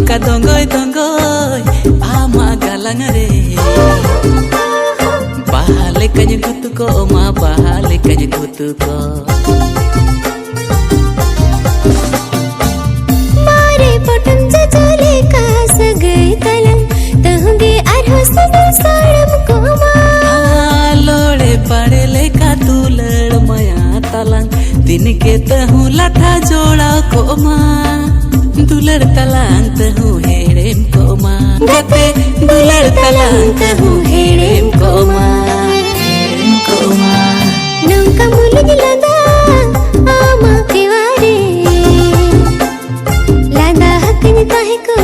ka dongoy dongoy ama galang re bahale kanya kutu ko ma bahale kanya kutu ko मारे पटम जजले का सगै तलम तहुंगे आरो सदन साड़म को मा लोड़े पड़े ले का दुलड़ माया तलंग दिन के तहु लाठा जोड़ा को मा दुलड़ तलंग तहु हेड़ेम को मा गते दुलड़ तलंग तहु हेड़ेम को मा नौका मुलिन लदा आमा केवारे लदा हकन काहे को